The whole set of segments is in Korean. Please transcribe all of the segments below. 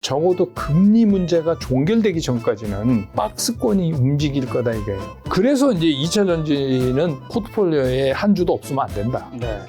적어도 금리 문제가 종결되기 전까지는 박스권이 움직일 거다 이거예요. 그래서 이제 2차 전지는 포트폴리오에 한 주도 없으면 안 된다. 네.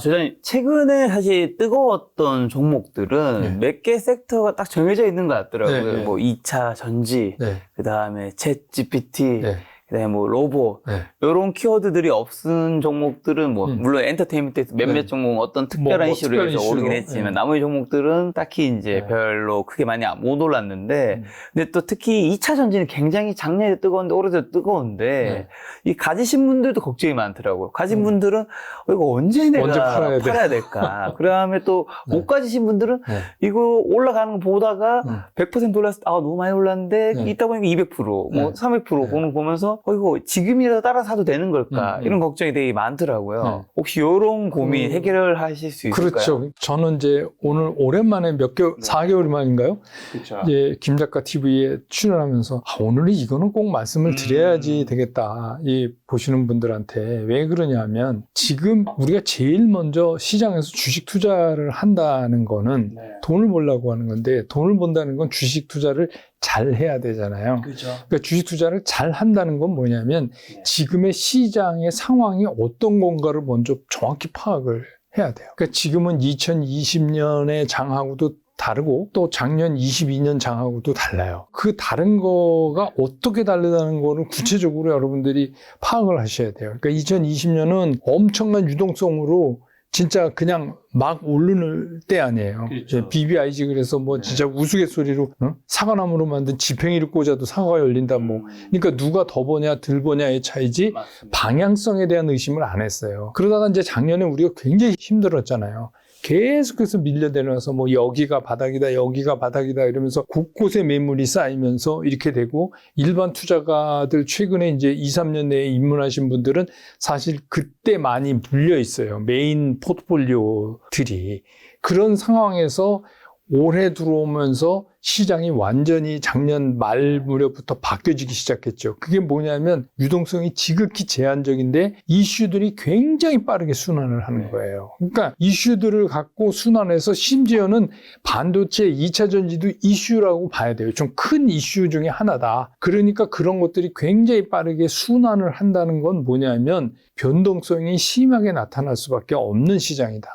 저는 최근에 사실 뜨거웠던 종목들은 몇 개 섹터가 딱 정해져 있는 것 같더라고요. 네. 뭐 2차 전지, 그 다음에 챗 GPT, 그다음에 뭐 로봇 이런 키워드들이 없은 종목들은 뭐 물론 엔터테인먼트에서 몇몇 종목 어떤 특별한 이슈로 해서 오르긴 했지만 나머지 종목들은 딱히 이제 별로 크게 많이 못 올랐는데 근데 또 특히 2차 전지는 굉장히 작년에 뜨거운데 올해도 뜨거운데 이 가지신 분들도 걱정이 많더라고요. 가진 분들은 이거 언제 내가 팔아야 될까? 그다음에 또 못 가지신 분들은 이거 올라가는 거 보다가 100% 올랐을 때 너무 많이 올랐는데 있다 보니까 200% 뭐 300% 그런 거 보면서 이거 지금이라도 따라 사도 되는 걸까? 이런 걱정이 되게 많더라고요. 혹시 이런 고민 해결을 하실 수 있을까요? 그렇죠. 저는 이제 오늘 오랜만에 4개월 만인가요? 그렇죠. 이제 김 작가 TV에 출연하면서 오늘은 이거는 꼭 말씀을 드려야지 되겠다. 이 보시는 분들한테 왜 그러냐면 지금 우리가 제일 먼저 시장에서 주식 투자를 한다는 거는 돈을 벌려고 하는 건데 돈을 번다는 건 주식 투자를 잘 해야 되잖아요. 그렇죠. 그러니까 주식 투자를 잘 한다는 건 뭐냐면 지금의 시장의 상황이 어떤 건가를 먼저 정확히 파악을 해야 돼요. 그러니까 지금은 2020년의 장하고도 다르고 또 작년 22년 장하고도 달라요. 그 다른 거가 어떻게 다르다는 거를 구체적으로 여러분들이 파악을 하셔야 돼요. 그러니까 2020년은 엄청난 유동성으로 진짜 그냥 막 오르는 때 아니에요. 그렇죠. BBIG 그래서 뭐 진짜 우스갯소리로 사과나무로 만든 지팽이를 꽂아도 사과가 열린다 뭐. 그러니까 누가 더 보냐 덜 보냐의 차이지 맞습니다. 방향성에 대한 의심을 안 했어요. 그러다가 이제 작년에 우리가 굉장히 힘들었잖아요. 계속해서 밀려내려서 뭐 여기가 바닥이다 여기가 바닥이다 이러면서 곳곳에 매물이 쌓이면서 이렇게 되고 일반 투자가들 최근에 이제 2, 3년 내에 입문하신 분들은 사실 그때 많이 물려 있어요. 메인 포트폴리오들이. 그런 상황에서 올해 들어오면서 시장이 완전히 작년 말 무렵부터 바뀌어지기 시작했죠. 그게 뭐냐면 유동성이 지극히 제한적인데 이슈들이 굉장히 빠르게 순환을 하는 거예요. 그러니까 이슈들을 갖고 순환해서 심지어는 반도체 2차 전지도 이슈라고 봐야 돼요. 좀 큰 이슈 중에 하나다. 그러니까 그런 것들이 굉장히 빠르게 순환을 한다는 건 뭐냐면 변동성이 심하게 나타날 수밖에 없는 시장이다.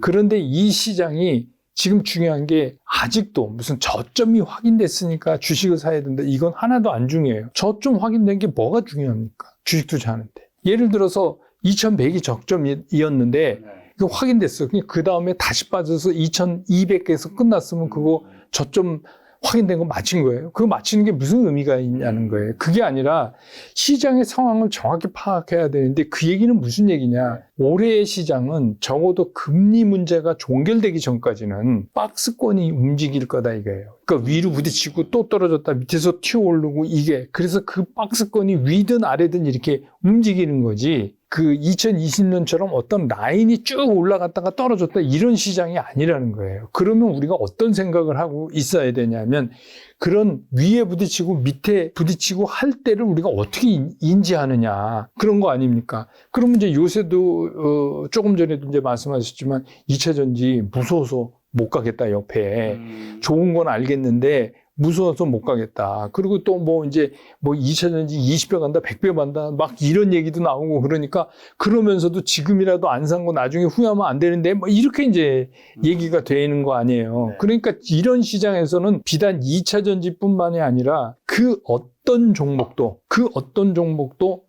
그런데 이 시장이 지금 중요한 게 아직도 무슨 저점이 확인됐으니까 주식을 사야 된다. 이건 하나도 안 중요해요. 저점 확인된 게 뭐가 중요합니까? 주식 투자하는데. 예를 들어서 2100이 적점이었는데 이거 확인됐어요. 그 다음에 다시 빠져서 2200에서 끝났으면 그거 저점 확인된 거 맞힌 거예요. 그거 맞히는 게 무슨 의미가 있냐는 거예요. 그게 아니라 시장의 상황을 정확히 파악해야 되는데 그 얘기는 무슨 얘기냐. 올해의 시장은 적어도 금리 문제가 종결되기 전까지는 박스권이 움직일 거다 이거예요. 그러니까 위로 부딪히고 또 떨어졌다 밑에서 튀어오르고 이게 그래서 그 박스권이 위든 아래든 이렇게 움직이는 거지. 그 2020년처럼 어떤 라인이 쭉 올라갔다가 떨어졌다 이런 시장이 아니라는 거예요. 그러면 우리가 어떤 생각을 하고 있어야 되냐면 그런 위에 부딪히고 밑에 부딪히고 할 때를 우리가 어떻게 인지하느냐 그런 거 아닙니까? 그러면 이제 요새도 조금 전에도 이제 말씀하셨지만 2차 전지 무서워서 못 가겠다 옆에 좋은 건 알겠는데 무서워서 못 가겠다. 그리고 또 뭐 이제 뭐 2차 전지 20배 간다, 100배 간다, 막 이런 얘기도 나오고 그러니까 그러면서도 지금이라도 안 산 거 나중에 후회하면 안 되는데 뭐 이렇게 이제 얘기가 되는 거 아니에요. 그러니까 이런 시장에서는 비단 2차 전지뿐만이 아니라 그 어떤 종목도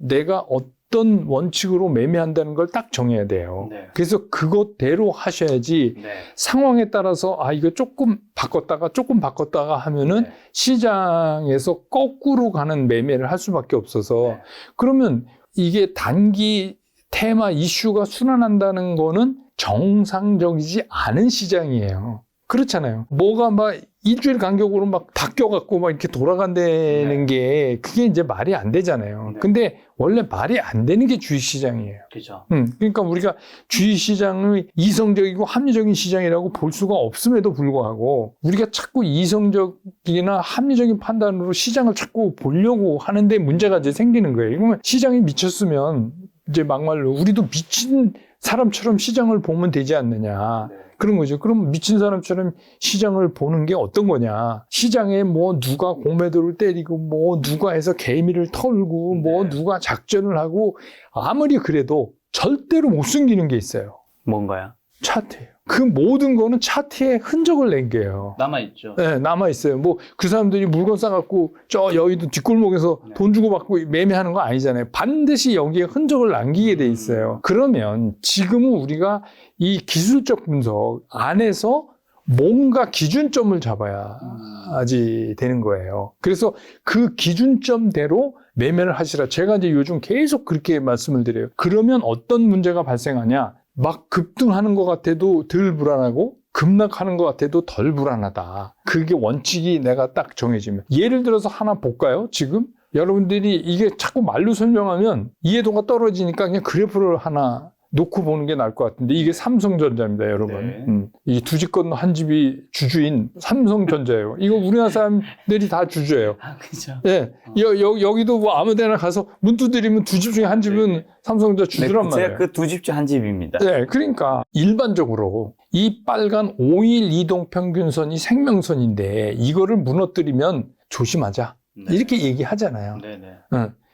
내가 어떤 원칙으로 매매한다는 걸 딱 정해야 돼요. 그래서 그것대로 하셔야지 상황에 따라서 이거 조금 바꿨다가 하면은 시장에서 거꾸로 가는 매매를 할 수밖에 없어서 그러면 이게 단기 테마 이슈가 순환한다는 거는 정상적이지 않은 시장이에요. 그렇잖아요. 뭐가 막 일주일 간격으로 막 바뀌어갖고 막 이렇게 돌아간다는 게 그게 이제 말이 안 되잖아요. 근데 원래 말이 안 되는 게 주식시장이에요. 그렇죠. 그러니까 우리가 주식시장을 이성적이고 합리적인 시장이라고 볼 수가 없음에도 불구하고 우리가 자꾸 이성적이나 합리적인 판단으로 시장을 자꾸 보려고 하는데 문제가 이제 생기는 거예요. 그러면 시장이 미쳤으면 이제 막말로 우리도 미친 사람처럼 시장을 보면 되지 않느냐. 그런 거죠. 그럼 미친 사람처럼 시장을 보는 게 어떤 거냐. 시장에 뭐 누가 공매도를 때리고 뭐 누가 해서 개미를 털고 뭐 누가 작전을 하고 아무리 그래도 절대로 못 숨기는 게 있어요. 뭔가요? 차트예요. 그 모든 거는 차트에 흔적을 낸 게요. 남아있죠. 네, 남아있어요. 뭐 그 사람들이 물건 싸갖고 저 여의도 뒷골목에서 돈 주고 받고 매매하는 거 아니잖아요. 반드시 여기에 흔적을 남기게 돼 있어요. 그러면 지금은 우리가 이 기술적 분석 안에서 뭔가 기준점을 잡아야지 되는 거예요. 그래서 그 기준점대로 매매를 하시라. 제가 이제 요즘 계속 그렇게 말씀을 드려요. 그러면 어떤 문제가 발생하냐? 막 급등하는 것 같아도 덜 불안하고 급락하는 것 같아도 덜 불안하다. 그게 원칙이 내가 딱 정해지면. 예를 들어서 하나 볼까요? 지금 여러분들이 이게 자꾸 말로 설명하면 이해도가 떨어지니까 그냥 그래프를 하나 놓고 보는 게 나을 것 같은데 이게 삼성전자입니다, 여러분. 이 두 집 건너 한 집이 주주인 삼성전자예요. 이거 우리나라 사람들이 다 주주예요. 아, 그죠. 예, 여기도 뭐 아무데나 가서 문 두드리면 두 집 중에 한 집은 삼성전자 주주란 말이에요. 제가 그 두 집 중 한 집입니다. 네, 그러니까 일반적으로 이 빨간 5일 이동평균선이 생명선인데 이거를 무너뜨리면 조심하자. 이렇게 얘기하잖아요.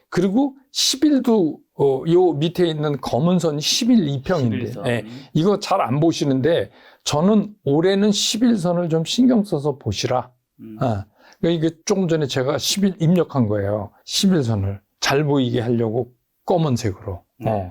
그리고 10일도 요 밑에 있는 검은 선이 10일 2평인데 네, 이거 잘 안 보시는데 저는 올해는 11선을 좀 신경 써서 보시라. 이게 조금 전에 제가 10일 입력한 거예요. 11선을 잘 보이게 하려고 검은색으로.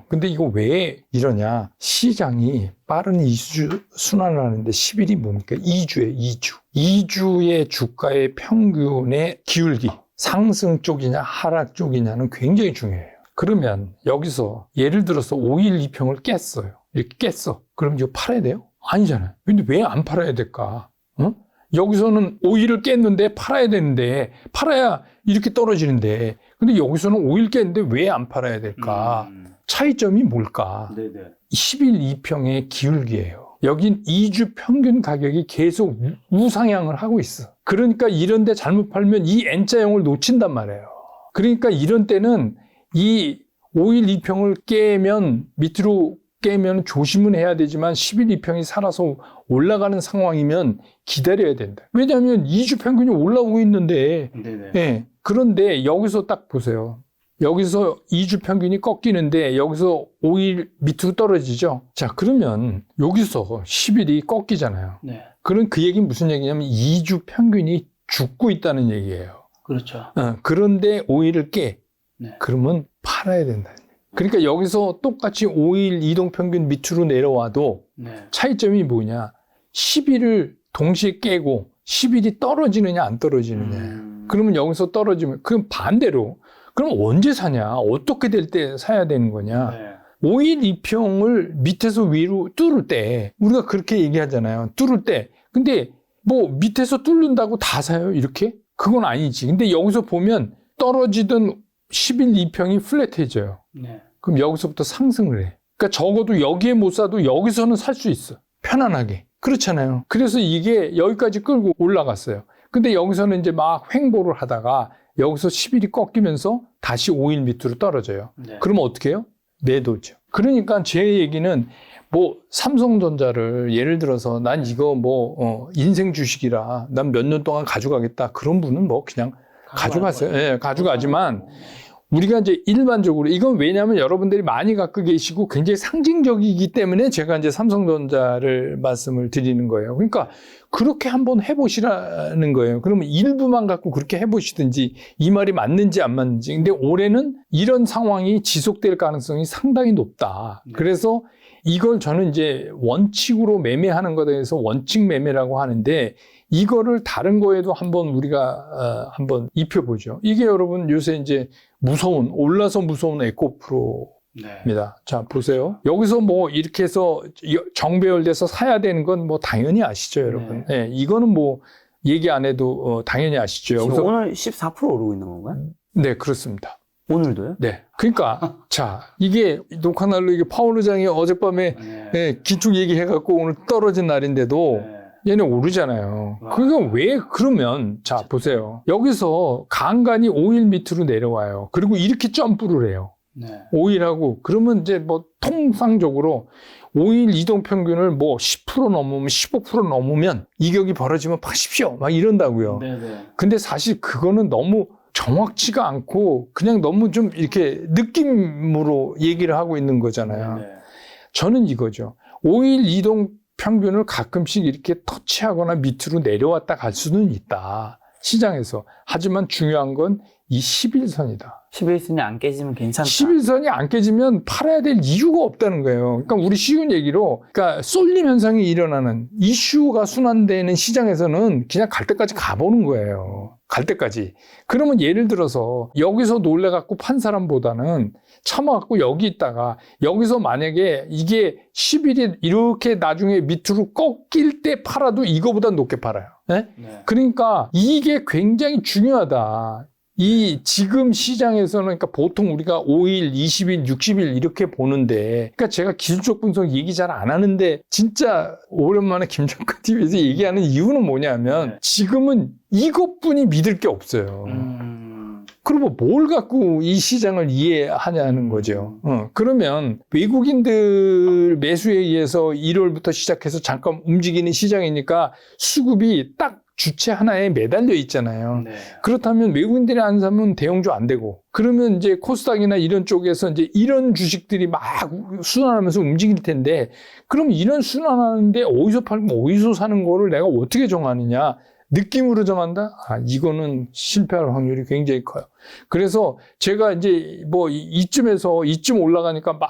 근데 이거 왜 이러냐. 시장이 빠른 이주 순환을 하는데 10일이 뭡니까? 2주에 2주. 2주의 주가의 평균의 기울기. 상승 쪽이냐 하락 쪽이냐는 굉장히 중요해요. 그러면 여기서 예를 들어서 5일 2평을 깼어요. 이렇게 깼어. 그럼 이거 팔아야 돼요? 아니잖아요. 근데 왜 안 팔아야 될까? 여기서는 5일을 깼는데 팔아야 되는데 팔아야 이렇게 떨어지는데 근데 여기서는 5일 깼는데 왜 안 팔아야 될까? 차이점이 뭘까? 10일 2평의 기울기예요. 여긴 2주 평균 가격이 계속 우상향을 하고 있어. 그러니까 이런 데 잘못 팔면 이 N자형을 놓친단 말이에요. 그러니까 이런 때는 이 5일 2평을 깨면 밑으로 깨면 조심은 해야 되지만 10일 2평이 살아서 올라가는 상황이면 기다려야 된다. 왜냐하면 2주 평균이 올라오고 있는데 네. 그런데 여기서 딱 보세요. 여기서 2주 평균이 꺾이는데 여기서 5일 밑으로 떨어지죠. 자, 그러면 여기서 10일이 꺾이잖아요. 그럼 그 얘기는 무슨 얘기냐면 2주 평균이 죽고 있다는 얘기예요. 그렇죠. 그런데 5일을 깨. 그러면 팔아야 된다. 그러니까 여기서 똑같이 5일 이동평균 밑으로 내려와도 차이점이 뭐냐. 10일을 동시에 깨고 10일이 떨어지느냐 안 떨어지느냐. 그러면 여기서 떨어지면 그럼 반대로 그럼 언제 사냐? 어떻게 될 때 사야 되는 거냐? 5일 2평을 밑에서 위로 뚫을 때 우리가 그렇게 얘기하잖아요. 뚫을 때. 근데 뭐 밑에서 뚫는다고 다 사요? 이렇게? 그건 아니지. 근데 여기서 보면 떨어지던 10일 2평이 플랫해져요. 그럼 여기서부터 상승을 해. 그러니까 적어도 여기에 못 사도 여기서는 살 수 있어. 편안하게. 그렇잖아요. 그래서 이게 여기까지 끌고 올라갔어요. 근데 여기서는 이제 막 횡보를 하다가 여기서 10일이 꺾이면서 다시 5일 밑으로 떨어져요. 그러면 어떻게 해요? 매도죠. 그러니까 제 얘기는 뭐 삼성전자를 예를 들어서 난 이거 뭐 인생 주식이라 난 몇 년 동안 가져가겠다. 그런 분은 뭐 그냥 가져가세요. 예, 가져가지만 우리가 이제 일반적으로 이건 왜냐하면 여러분들이 많이 갖고 계시고 굉장히 상징적이기 때문에 제가 이제 삼성전자를 말씀을 드리는 거예요. 그러니까 그렇게 한번 해보시라는 거예요. 그러면 일부만 갖고 그렇게 해보시든지 이 말이 맞는지 안 맞는지. 근데 올해는 이런 상황이 지속될 가능성이 상당히 높다. 그래서 이걸 저는 이제 원칙으로 매매하는 것에 대해서 원칙 매매라고 하는데 이거를 다른 거에도 한번 우리가 한번 입혀보죠. 이게 여러분 요새 이제 올라서 무서운 에코프로입니다. 자, 보세요. 여기서 뭐 이렇게 해서 정배열돼서 사야 되는 건 뭐 당연히 아시죠, 여러분. 네, 이거는 뭐 얘기 안 해도 당연히 아시죠. 지금 여기서 오늘 14% 오르고 있는 건가요? 네, 그렇습니다. 오늘도요? 네. 그러니까 자, 이게 녹화날로 이게 파월 의장이 어젯밤에 기축 얘기해갖고 오늘 떨어진 날인데도 얘는 오르잖아요. 그러니까 왜 그러면 자 보세요. 여기서 간간히 5일 밑으로 내려와요. 그리고 이렇게 점프를 해요. 네. 5일하고 그러면 이제 뭐 통상적으로 5일 이동 평균을 뭐 10% 넘으면 15% 넘으면 이격이 벌어지면 파십시오 막 이런다고요. 네네. 근데 사실 그거는 너무 정확치가 않고 그냥 너무 좀 이렇게 느낌으로 얘기를 하고 있는 거잖아요. 네네. 저는 이거죠. 5일 이동 평균을 가끔씩 이렇게 터치하거나 밑으로 내려왔다 갈 수는 있다. 시장에서. 하지만 중요한 건 이 11선이다. 11선이 안 깨지면 괜찮다. 11선이 안 깨지면 팔아야 될 이유가 없다는 거예요. 그러니까 우리 쉬운 얘기로, 그러니까 쏠림 현상이 일어나는 이슈가 순환되는 시장에서는 그냥 갈 때까지 가보는 거예요. 갈 때까지. 그러면 예를 들어서 여기서 놀래갖고 판 사람보다는 참아갖고 여기 있다가 여기서 만약에 이게 10일이 이렇게 나중에 밑으로 꺾일 때 팔아도 이거보다 높게 팔아요. 네? 네. 그러니까 이게 굉장히 중요하다. 이 지금 시장에서는 그러니까 보통 우리가 5일, 20일, 60일 이렇게 보는데 그러니까 제가 기술적 분석 얘기 잘 안 하는데 진짜 오랜만에 김정근 TV에서 얘기하는 이유는 뭐냐면 네. 지금은 이것뿐이 믿을 게 없어요. 그리고 뭘 갖고 이 시장을 이해하냐는 거죠. 그러면 외국인들 매수에 의해서 1월부터 시작해서 잠깐 움직이는 시장이니까 수급이 딱 주체 하나에 매달려 있잖아요. 네. 그렇다면 외국인들이 안 사면 대형주 안 되고 그러면 이제 코스닥이나 이런 쪽에서 이제 이런 주식들이 막 순환하면서 움직일 텐데 그럼 이런 순환하는데 어디서 팔고 어디서 사는 거를 내가 어떻게 정하느냐? 느낌으로 정한다? 아, 이거는 실패할 확률이 굉장히 커요. 그래서 제가 이제 뭐 이쯤 올라가니까 막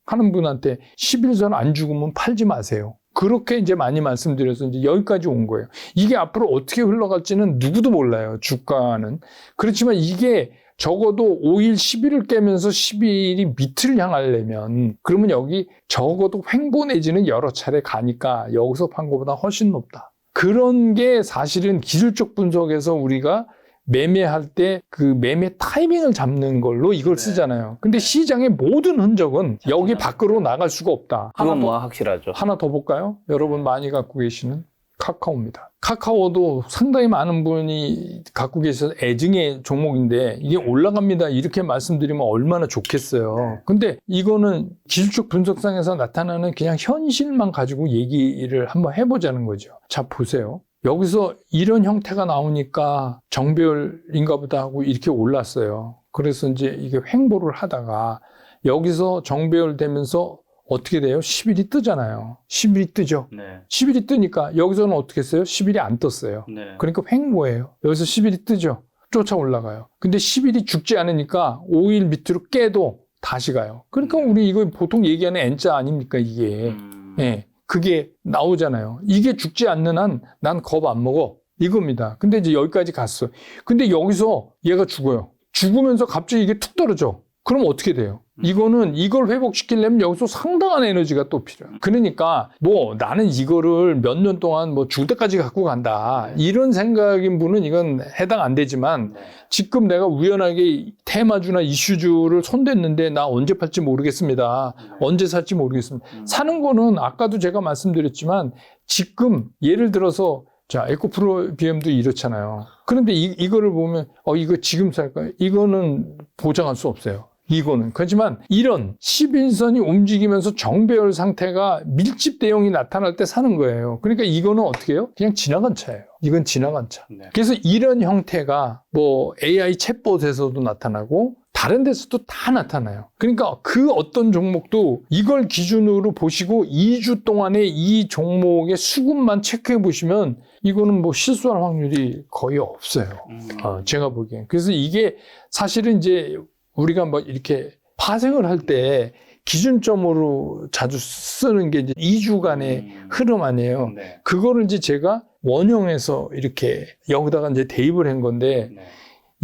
하는 분한테 11선 안 죽으면 팔지 마세요. 그렇게 이제 많이 말씀드려서 이제 여기까지 온 거예요. 이게 앞으로 어떻게 흘러갈지는 누구도 몰라요. 주가는. 그렇지만 이게 적어도 5일, 10일을 깨면서 12일이 밑을 향하려면 그러면 여기 적어도 횡보 내지는 여러 차례 가니까 여기서 판 것보다 훨씬 높다. 그런 게 사실은 기술적 분석에서 우리가 매매할 때 그 매매 타이밍을 잡는 걸로 이걸 쓰잖아요. 근데 시장의 모든 흔적은 여기 밖으로 나갈 수가 없다. 그건 뭐 확실하죠. 하나 더 볼까요? 여러분 많이 갖고 계시는 카카오입니다. 카카오도 상당히 많은 분이 갖고 계셔서 애증의 종목인데 이게 올라갑니다. 이렇게 말씀드리면 얼마나 좋겠어요. 근데 이거는 기술적 분석상에서 나타나는 그냥 현실만 가지고 얘기를 한번 해보자는 거죠. 자, 보세요. 여기서 이런 형태가 나오니까 정배열인가 보다 하고 이렇게 올랐어요. 그래서 이제 이게 횡보를 하다가 여기서 정배열 되면서 어떻게 돼요? 10일이 뜨잖아요. 10일이 뜨죠. 네. 10일이 뜨니까 여기서는 어떻게 했어요? 10일이 안 떴어요. 네. 그러니까 횡보예요. 여기서 10일이 뜨죠. 쫓아 올라가요. 근데 10일이 죽지 않으니까 5일 밑으로 깨도 다시 가요. 그러니까 우리 이거 보통 얘기하는 N자 아닙니까 이게. 예. 그게 나오잖아요. 이게 죽지 않는 한 난 겁 안 먹어. 이겁니다. 근데 이제 여기까지 갔어. 근데 여기서 얘가 죽어요. 죽으면서 갑자기 이게 툭 떨어져. 그럼 어떻게 돼요? 이거는 이걸 회복시키려면 여기서 상당한 에너지가 또 필요해요. 그러니까 뭐 나는 이거를 몇 년 동안 뭐 죽을 때까지 갖고 간다. 이런 생각인 분은 이건 해당 안 되지만 지금 내가 우연하게 테마주나 이슈주를 손댔는데 나 언제 팔지 모르겠습니다. 언제 살지 모르겠습니다. 사는 거는 아까도 제가 말씀드렸지만 지금 예를 들어서 자, 에코프로비엠도 이렇잖아요. 그런데 이거를 보면 이거 지금 살까요? 이거는 보장할 수 없어요. 이거는. 그렇지만 이런 11선이 움직이면서 정배열 상태가 밀집 대형이 나타날 때 사는 거예요. 그러니까 이거는 어떻게 해요? 그냥 지나간 차예요. 이건 지나간 차. 네. 그래서 이런 형태가 뭐 AI 챗봇에서도 나타나고 다른 데서도 다 나타나요. 그러니까 그 어떤 종목도 이걸 기준으로 보시고 2주 동안에 이 종목의 수급만 체크해 보시면 이거는 뭐 실수할 확률이 거의 없어요. 제가 보기엔. 그래서 이게 사실은 이제 우리가 뭐 이렇게 파생을 할 때 기준점으로 자주 쓰는 게 이제 2주간의 흐름 아니에요. 네. 그거를 이제 제가 원형해서 이렇게 여기다가 이제 대입을 한 건데 네.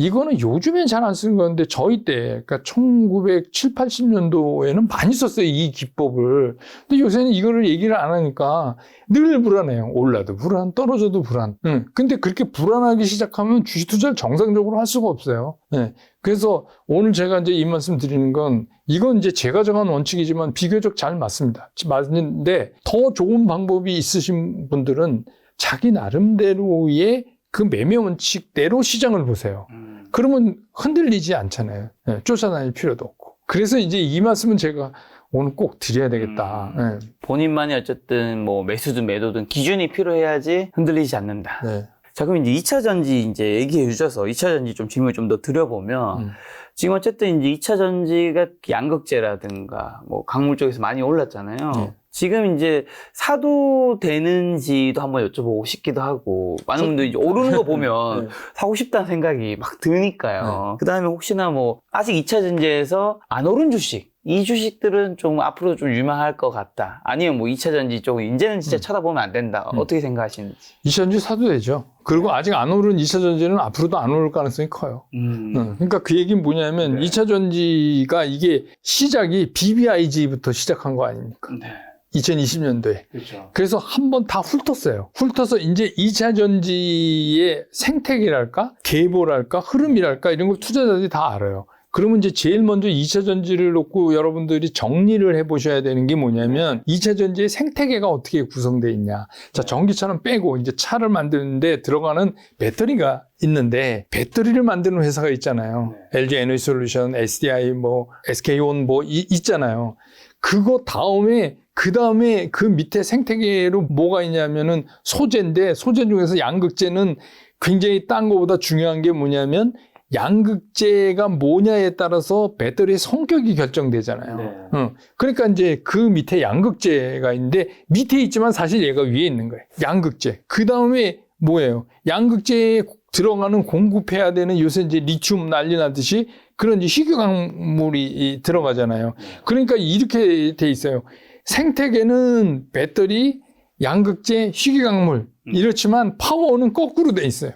이거는 요즘엔 잘 안 쓰는 건데 저희 때 그러니까 1970, 80년도에는 많이 썼어요. 이 기법을. 근데 요새는 이거를 얘기를 안 하니까 늘 불안해요. 올라도 불안, 떨어져도 불안. 근데 그렇게 불안하기 시작하면 주식 투자를 정상적으로 할 수가 없어요. 네. 그래서 오늘 제가 이제 이 말씀 드리는 건 이건 이제 제가 정한 원칙이지만 비교적 잘 맞습니다. 맞는데 더 좋은 방법이 있으신 분들은 자기 나름대로의 그 매매 원칙대로 시장을 보세요. 그러면 흔들리지 않잖아요. 네, 쫓아다닐 필요도 없고. 그래서 이제 이 말씀은 제가 오늘 꼭 드려야 되겠다. 네. 본인만이 어쨌든 뭐 매수든 매도든 기준이 필요해야지 흔들리지 않는다. 네. 자, 그럼 이제 2차 전지 이제 얘기해 주셔서 2차 전지 좀 질문을 좀 더 드려보면 지금 어쨌든 이제 2차 전지가 양극재라든가 뭐 강물 쪽에서 많이 올랐잖아요. 네. 지금 이제 사도 되는지도 한번 여쭤보고 싶기도 하고 많은 분들이 이제 오르는 거 보면 네. 사고 싶다는 생각이 막 드니까요. 그 다음에 혹시나 뭐 아직 2차 전지에서 안 오른 주식 이 주식들은 좀 앞으로 좀 유망할 것 같다. 아니면 뭐 2차 전지 쪽 이제는 진짜 쳐다보면 안 된다. 어떻게 생각하시는지. 2차 전지 사도 되죠. 그리고 아직 안 오른 2차 전지는 앞으로도 안 오를 가능성이 커요. 그러니까 그 얘기는 뭐냐면 네. 2차 전지가 이게 시작이 BBIG부터 시작한 거 아닙니까? 네. 2020년도에. 그렇죠. 그래서 한번 다 훑었어요. 훑어서 이제 2차 전지의 생태계랄까? 계보랄까? 흐름이랄까? 이런 걸 투자자들이 다 알아요. 그러면 이제 제일 먼저 2차 전지를 놓고 여러분들이 정리를 해보셔야 되는 게 뭐냐면 2차 전지의 생태계가 어떻게 구성되어 있냐. 자, 전기차는 빼고 이제 차를 만드는데 들어가는 배터리가 있는데 배터리를 만드는 회사가 있잖아요. LG 에너지 솔루션, SDI, 뭐 SK온 뭐 있잖아요. 그거 다음에 그 밑에 생태계로 뭐가 있냐면은 소재인데 소재 중에서 양극재는 굉장히 딴 거보다 중요한 게 뭐냐면 양극재가 뭐냐에 따라서 배터리의 성격이 결정되잖아요. 네. 그러니까 이제 그 밑에 양극재가 있는데 밑에 있지만 사실 얘가 위에 있는 거예요. 양극재. 그 다음에 뭐예요? 양극재에 들어가는 공급해야 되는 요새 이제 리튬 난리 나듯이 그런 이제 희귀광물이 들어가잖아요. 그러니까 이렇게 돼 있어요. 생태계는 배터리, 양극재, 희귀광물. 이렇지만 파워는 거꾸로 돼 있어요.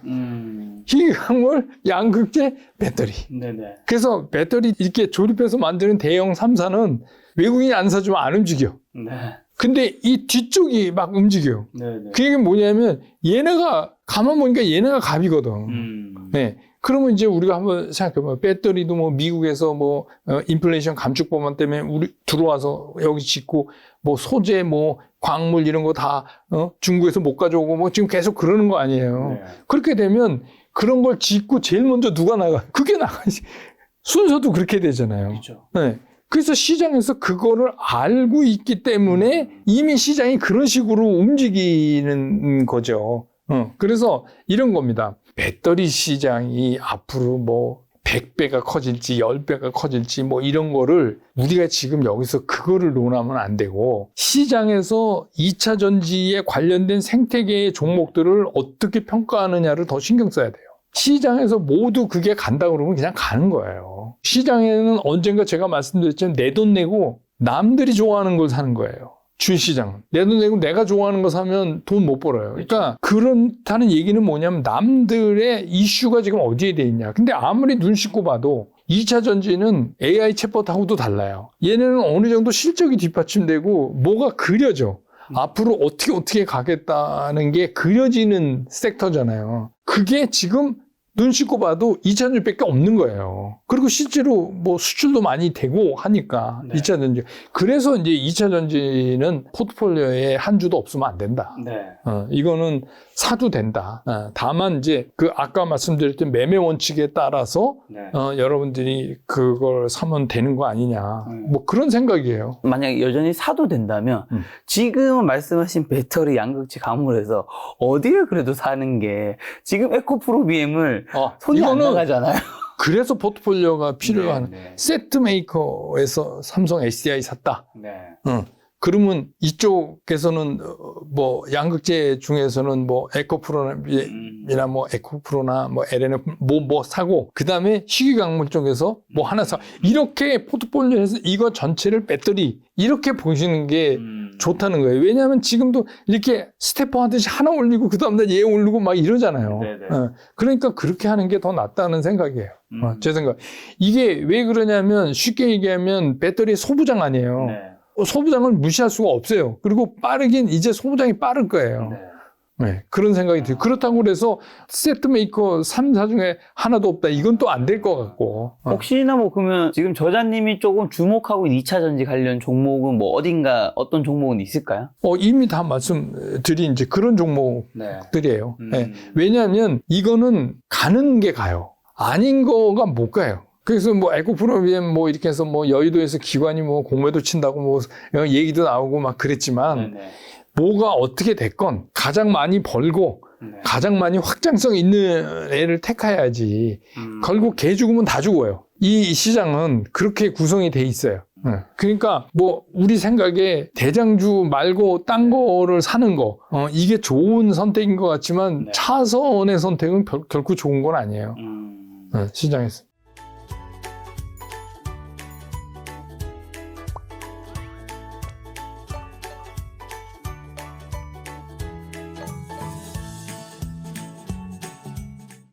희귀광물, 양극재, 배터리. 네네. 그래서 배터리 이렇게 조립해서 만드는 대형 3사는 외국인이 안 사주면 안 움직여. 네. 근데 이 뒤쪽이 막 움직여요. 네네. 그 얘기는 뭐냐면 얘네가 가만 보니까 얘네가 갑이거든. 네. 그러면 이제 우리가 한번 생각해봐요. 배터리도 뭐 미국에서 뭐 인플레이션 감축법안 때문에 우리 들어와서 여기 짓고 뭐 소재 뭐 광물 이런 거 다 중국에서 못 가져오고 뭐 지금 계속 그러는 거 아니에요. 네. 그렇게 되면 그런 걸 짓고 제일 먼저 누가 나가? 그게 나가지. 순서도 그렇게 되잖아요. 그렇죠. 네. 그래서 시장에서 그거를 알고 있기 때문에 이미 시장이 그런 식으로 움직이는 거죠. 그래서 이런 겁니다. 배터리 시장이 앞으로 뭐 100배가 커질지 10배가 커질지 뭐 이런 거를 우리가 지금 여기서 그거를 논하면 안 되고 시장에서 2차 전지에 관련된 생태계의 종목들을 어떻게 평가하느냐를 더 신경 써야 돼요. 시장에서 모두 그게 간다 그러면 그냥 가는 거예요. 시장에는 언젠가 제가 말씀드렸지만 내 돈 내고 남들이 좋아하는 걸 사는 거예요. 주식시장은. 내 돈 내고 내가 좋아하는 거 사면 돈 못 벌어요. 그러니까 그렇다는 얘기는 뭐냐면 남들의 이슈가 지금 어디에 돼 있냐. 근데 아무리 눈 씻고 봐도 2차 전지는 AI 챗봇하고도 달라요. 얘네는 어느 정도 실적이 뒷받침되고 뭐가 그려져. 앞으로 어떻게 가겠다는 게 그려지는 섹터잖아요. 그게 지금 눈 씻고 봐도 2차 전지밖에 없는 거예요. 그리고 실제로 뭐 수출도 많이 되고 하니까 네. 2차 전지. 그래서 이제 2차 전지는 포트폴리오에 한 주도 없으면 안 된다. 네. 이거는 사도 된다. 다만 이제 그 아까 말씀드렸던 매매 원칙에 따라서 네. 여러분들이 그걸 사면 되는 거 아니냐. 뭐 그런 생각이에요. 만약에 여전히 사도 된다면 지금 말씀하신 배터리 양극재 가물에서 어디를 그래도 사는 게 지금 에코프로비엠을 손이 안 나가잖아요. 그래서 포트폴리오가 필요한 네. 세트 메이커에서 삼성 SDI 샀다. 네. 그러면 이쪽에서는 뭐 양극재 중에서는 뭐 에코프로나 뭐 에코프로나 뭐 LNF 뭐 사고 그다음에 희귀광물 쪽에서 뭐 하나 사 이렇게 포트폴리오에서 이거 전체를 배터리 이렇게 보시는 게 좋다는 거예요. 왜냐하면 지금도 이렇게 스태퍼 하듯이 하나 올리고 그 다음날 얘 올리고 막 이러잖아요. 그러니까 그렇게 하는 게 더 낫다는 생각이에요. 제 생각. 이게 왜 그러냐면 쉽게 얘기하면 배터리 소부장 아니에요. 네. 소부장을 무시할 수가 없어요. 그리고 빠르긴 이제 소부장이 빠를 거예요. 네, 그런 생각이 들어요. 그렇다고 그래서 세트 메이커 3사 중에 하나도 없다. 이건 또 안 될 것 같고. 혹시나 뭐 그러면 지금 저자님이 조금 주목하고 있는 2차 전지 관련 종목은 뭐 어딘가 어떤 종목은 있을까요? 이미 다 말씀드린 이제 그런 종목들이에요. 네. 네. 왜냐하면 이거는 가는 게 가요. 아닌 거가 못 가요. 그래서 뭐 에코프로비엠 뭐 이렇게 해서 뭐 여의도에서 기관이 뭐 공매도 친다고 뭐 얘기도 나오고 막 그랬지만 뭐가 어떻게 됐건 가장 많이 벌고 가장 많이 확장성 있는 애를 택해야지. 결국 개 죽으면 다 죽어요. 이 시장은 그렇게 구성이 돼 있어요. 그러니까 뭐 우리 생각에 대장주 말고 딴 거를 사는 거 이게 좋은 선택인 것 같지만 차선의 선택은 결코 좋은 건 아니에요. 시장에서.